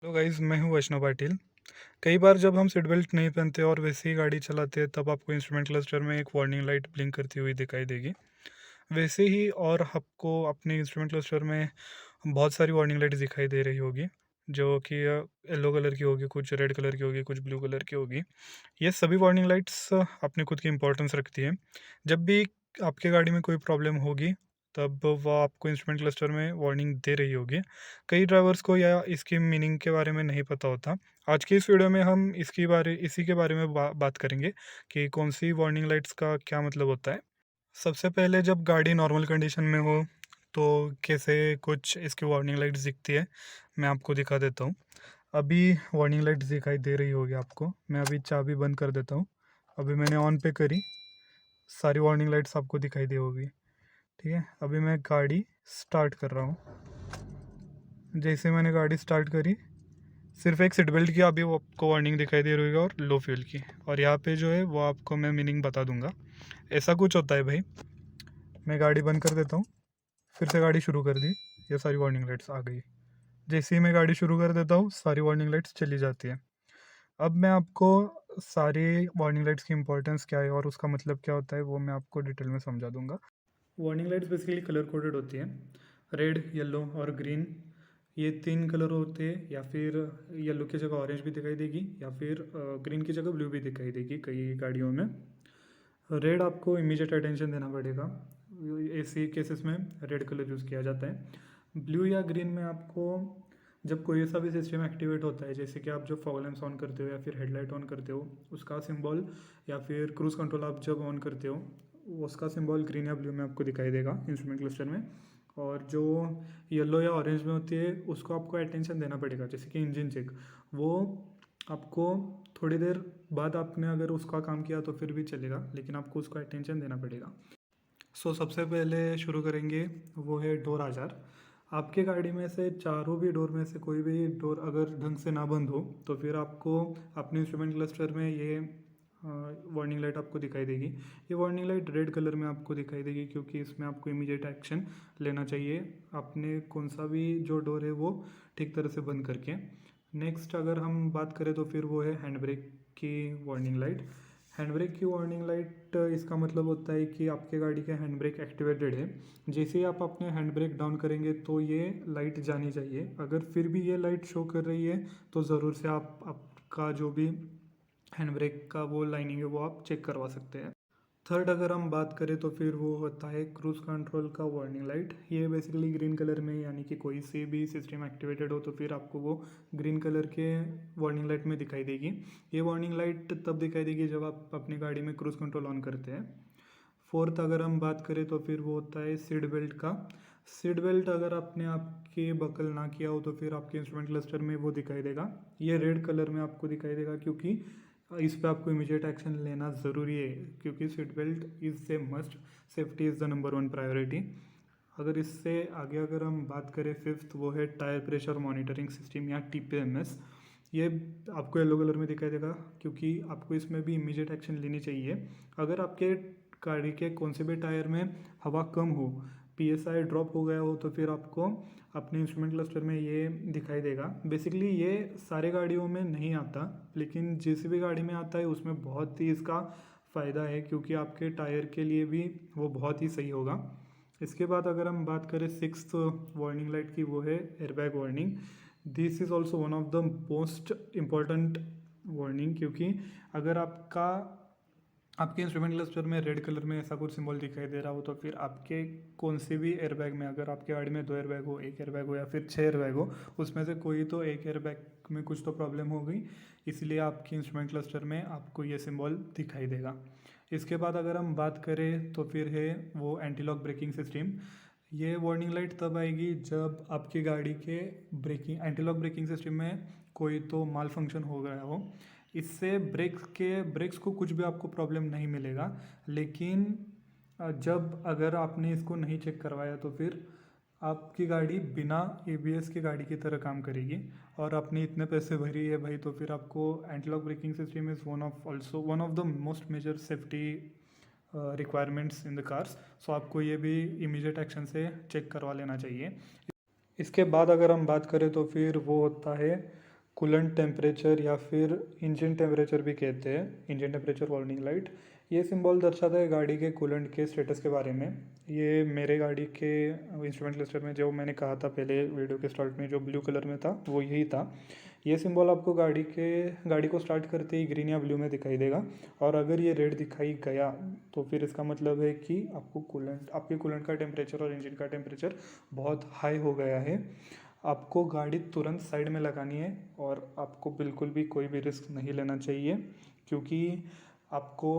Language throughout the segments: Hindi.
हेलो गाइस, मैं हूं वैष्णव पाटिल। कई बार जब हम सीट बेल्ट नहीं पहनते और वैसे ही गाड़ी चलाते हैं तब आपको इंस्ट्रूमेंट क्लस्टर में एक वार्निंग लाइट ब्लिंक करती हुई दिखाई देगी। वैसे ही और आपको अपने इंस्ट्रूमेंट क्लस्टर में बहुत सारी वार्निंग लाइट्स दिखाई दे रही होगी, जो कि येलो कलर की होगी, कुछ रेड कलर की होगी, कुछ ब्लू कलर की होगी। ये सभी वार्निंग लाइट्स अपनी खुद की इंपॉर्टेंस रखती है। जब भी आपके गाड़ी में कोई प्रॉब्लम होगी तब वह आपको इंस्ट्रूमेंट क्लस्टर में वार्निंग दे रही होगी। कई ड्राइवर्स को या इसकी मीनिंग के बारे में नहीं पता होता। आज की इस वीडियो में हम इसी के बारे में बात करेंगे कि कौन सी वार्निंग लाइट्स का क्या मतलब होता है। सबसे पहले जब गाड़ी नॉर्मल कंडीशन में हो तो कैसे कुछ इसकी वार्निंग लाइट्स दिखती है, मैं आपको दिखा देता हूँ। अभी वार्निंग लाइट्स दिखाई दे रही होगी आपको। मैं अभी चाबी बंद कर देता हूँ। अभी मैंने ऑन पे करी, सारी वार्निंग लाइट्स आपको दिखाई दी होगी। ठीक है, अभी मैं गाड़ी स्टार्ट कर रहा हूँ। जैसे मैंने गाड़ी स्टार्ट करी, सिर्फ एक सीट बेल्ट की अभी वो आपको वार्निंग दिखाई दे रही होगी और लो फ्यूल की। और यहाँ पे जो है वो आपको मैं मीनिंग बता दूंगा। ऐसा कुछ होता है भाई। मैं गाड़ी बंद कर देता हूँ, फिर से गाड़ी शुरू कर दी, ये सारी वार्निंग लाइट्स आ गई। जैसे ही मैं गाड़ी शुरू कर देता हूँ सारी वार्निंग लाइट्स चली जाती है। अब मैं आपको सारी वार्निंग लाइट्स की इंपॉर्टेंस क्या है और उसका मतलब क्या होता है वो मैं आपको डिटेल में समझा दूंगा। Warning lights basically colour coded होती हैं। रेड, येलो और ग्रीन, ये तीन कलर होते हैं। या फिर येलो की जगह ऑरेंज भी दिखाई देगी, या फिर ग्रीन की जगह ब्लू भी दिखाई देगी कई गाड़ियों में। रेड आपको इमीडिएट अटेंशन देना पड़ेगा, ऐसी केसेस में रेड कलर यूज़ किया जाता है। ब्लू या ग्रीन में आपको जब कोई ऐसा भी सिस्टम एक्टिवेट होता है, जैसे कि आप जब फॉग लैंप्स ऑन करते हो या फिर हेडलाइट ऑन करते हो, उसका सिंबल, या फिर क्रूज़ कंट्रोल आप जब ऑन करते हो उसका सिंबल ग्रीन या ब्लू में आपको दिखाई देगा इंस्ट्रूमेंट क्लस्टर में। और जो येलो या ऑरेंज में होती है उसको आपको अटेंशन देना पड़ेगा, जैसे कि इंजन चेक। वो आपको थोड़ी देर बाद आपने अगर उसका काम किया तो फिर भी चलेगा, लेकिन आपको उसको अटेंशन देना पड़ेगा। सबसे पहले शुरू करेंगे, वो है डोर आजार। आपके गाड़ी में से चारों भी डोर में से कोई भी डोर अगर ढंग से ना बंद हो तो फिर आपको अपने इंस्ट्रूमेंट क्लस्टर में ये वार्निंग लाइट आपको दिखाई देगी। ये वार्निंग लाइट रेड कलर में आपको दिखाई देगी, क्योंकि इसमें आपको इमीडिएट एक्शन लेना चाहिए आपने कौन सा भी जो डोर है वो ठीक तरह से बंद करके। नेक्स्ट अगर हम बात करें तो फिर वो है हैंड ब्रेक की वार्निंग लाइट। हैंड ब्रेक की वार्निंग लाइट, इसका मतलब होता है कि आपके गाड़ी का हैंड ब्रेक एक्टिवेटेड है। जैसे ही आप अपने हैंड ब्रेक डाउन करेंगे तो ये लाइट जानी चाहिए। अगर फिर भी ये लाइट शो कर रही है तो ज़रूर से आप आपका जो भी हैंड ब्रेक का वो लाइनिंग है वो आप चेक करवा सकते हैं। थर्ड अगर हम बात करें तो फिर वो होता है क्रूज़ कंट्रोल का वार्निंग लाइट। ये बेसिकली ग्रीन कलर में, यानी कि कोई से भी सिस्टम एक्टिवेटेड हो तो फिर आपको वो ग्रीन कलर के वार्निंग लाइट में दिखाई देगी। ये वार्निंग लाइट तब दिखाई देगी जब आप अपनी गाड़ी में क्रूज़ कंट्रोल ऑन करते हैं। फोर्थ अगर हम बात करें तो फिर वो होता है सीट बेल्ट का। सीट बेल्ट अगर आपने आपके बकल ना किया हो तो फिर आपके इंस्ट्रूमेंट क्लस्टर में वो दिखाई देगा। ये रेड कलर में आपको दिखाई देगा, क्योंकि इस पे आपको इमीडिएट एक्शन लेना ज़रूरी है, क्योंकि seat belt is a must. Safety is the number one priority. अगर इससे आगे अगर हम बात करें फिफ्थ, वो है टायर प्रेशर मॉनिटरिंग सिस्टम या TPMS। ये आपको येलो कलर में दिखाई देगा, क्योंकि आपको इसमें भी इमीडिएट एक्शन लेनी चाहिए। अगर आपके गाड़ी के कौन से भी टायर में हवा कम हो, PSI ड्रॉप हो गया हो, तो फिर आपको अपने इंस्ट्रूमेंट क्लस्टर में ये दिखाई देगा। बेसिकली ये सारे गाड़ियों में नहीं आता, लेकिन जिस भी गाड़ी में आता है उसमें बहुत ही इसका फ़ायदा है, क्योंकि आपके टायर के लिए भी वो बहुत ही सही होगा। इसके बाद अगर हम बात करें सिक्स्थ वार्निंग लाइट की, वो है airbag warning. This is also one of the most important warning, क्योंकि अगर आपके इंस्ट्रूमेंट क्लस्टर में रेड कलर में ऐसा कुछ सिंबल दिखाई दे रहा हो तो फिर आपके कौन से भी एयरबैग में, अगर आपकी गाड़ी में 2 एयरबैग हो, 1 एयरबैग हो या फिर 6 एयरबैग हो, उसमें से कोई तो एक एयरबैग में कुछ तो प्रॉब्लम हो गई, इसलिए आपके इंस्ट्रूमेंट क्लस्टर में आपको ये सिंबल दिखाई देगा। इसके बाद अगर हम बात करें तो फिर है वो एंटी लॉक ब्रेकिंग सिस्टम। ये वार्निंग लाइट तब आएगी जब आपकी गाड़ी के एंटी लॉक ब्रेकिंग सिस्टम में कोई तो माल फंक्शन हो गया हो। इससे ब्रेक्स को कुछ भी आपको प्रॉब्लम नहीं मिलेगा, लेकिन जब अगर आपने इसको नहीं चेक करवाया तो फिर आपकी गाड़ी बिना ABS की गाड़ी की तरह काम करेगी। और आपने इतने पैसे भरी है भाई, तो फिर आपको anti lock braking system is one of the most major safety requirements in the cars. So आपको ये भी इमीडिएट एक्शन से चेक करवा लेना चाहिए। इसके बाद अगर हम बात करें तो फिर वो होता है कूलेंट टेम्परेचर या फिर इंजन टेम्परेचर भी कहते हैं, इंजन टेम्परेचर वार्निंग लाइट। ये सिंबल दर्शाता है गाड़ी के कूलेंट के स्टेटस के बारे में। ये मेरे गाड़ी के इंस्ट्रूमेंट क्लस्टर में जो मैंने कहा था पहले वीडियो के स्टार्ट में, जो ब्लू कलर में था वो यही था। ये सिंबल आपको गाड़ी को स्टार्ट करते ही ग्रीन या ब्लू में दिखाई देगा, और अगर ये रेड दिखाई गया तो फिर इसका मतलब है कि आपके कूलेंट का टेम्परेचर और इंजन का टेम्परेचर बहुत हाई हो गया है। आपको गाड़ी तुरंत साइड में लगानी है और आपको बिल्कुल भी कोई भी रिस्क नहीं लेना चाहिए, क्योंकि आपको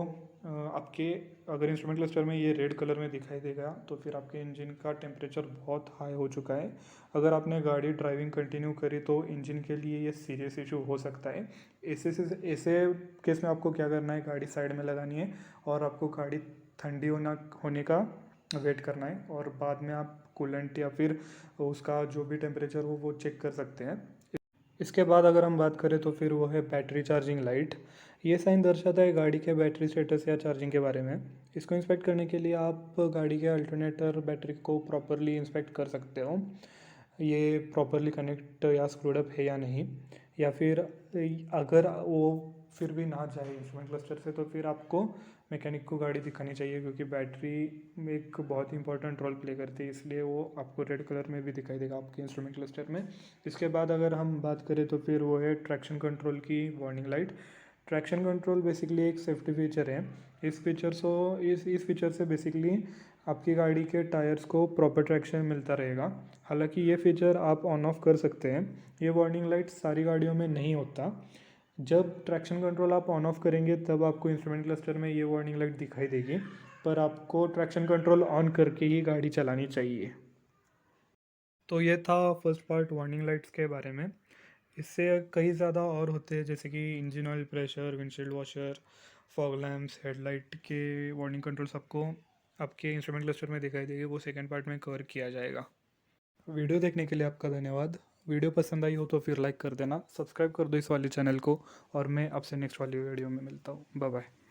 आपके अगर इंस्ट्रूमेंट क्लस्टर में ये रेड कलर में दिखाई देगा तो फिर आपके इंजन का टेम्परेचर बहुत हाई हो चुका है। अगर आपने गाड़ी ड्राइविंग कंटिन्यू करी तो इंजन के लिए ये सीरियस इशू हो सकता है। ऐसे केस में आपको क्या करना है, गाड़ी साइड में लगानी है और आपको गाड़ी ठंडी होने का वेट करना है, और बाद में आप कूलेंट या फिर उसका जो भी टेम्परेचर हो वो चेक कर सकते हैं। इसके बाद अगर हम बात करें तो फिर वो है बैटरी चार्जिंग लाइट। ये साइन दर्शाता है गाड़ी के बैटरी स्टेटस या चार्जिंग के बारे में। इसको इंस्पेक्ट करने के लिए आप गाड़ी के अल्टरनेटर बैटरी को प्रॉपरली इंस्पेक्ट कर सकते हो, ये प्रॉपरली कनेक्ट या स्क्रूड अप है या नहीं, या फिर अगर वो फिर भी ना जाए इंस्ट्रूमेंट क्लस्टर से तो फिर आपको मैकेनिक को गाड़ी दिखानी चाहिए, क्योंकि बैटरी में एक बहुत ही इंपॉर्टेंट रोल प्ले करती है, इसलिए वो आपको रेड कलर में भी दिखाई देगा आपके इंस्ट्रूमेंट क्लस्टर में। इसके बाद अगर हम बात करें तो फिर वो है ट्रैक्शन कंट्रोल की warning light. Traction control basically एक सेफ्टी फीचर है। इस फीचर से बेसिकली आपकी गाड़ी के टायर्स को प्रॉपर ट्रैक्शन मिलता रहेगा। हालांकि ये फीचर आप ऑन ऑफ कर सकते हैं। ये वार्निंग लाइट सारी गाड़ियों में नहीं होता। जब ट्रैक्शन कंट्रोल आप ऑन ऑफ करेंगे तब आपको इंस्ट्रूमेंट क्लस्टर में ये वार्निंग लाइट दिखाई देगी, पर आपको ट्रैक्शन कंट्रोल ऑन करके ही गाड़ी चलानी चाहिए। तो ये था फर्स्ट पार्ट वार्निंग लाइट्स के बारे में। इससे कई ज़्यादा और होते हैं, जैसे कि engine oil pressure, windshield washer, fog lamps, headlight के वार्निंग कंट्रोल्स आपको आपके इंस्ट्रूमेंट क्लस्टर में दिखाई देगी, वो सेकंड पार्ट में कवर किया जाएगा। वीडियो देखने के लिए आपका धन्यवाद। वीडियो पसंद आई हो तो फिर लाइक कर देना, सब्सक्राइब कर दो इस वाले चैनल को, और मैं आपसे नेक्स्ट वाली वीडियो में मिलता हूँ। Bye bye.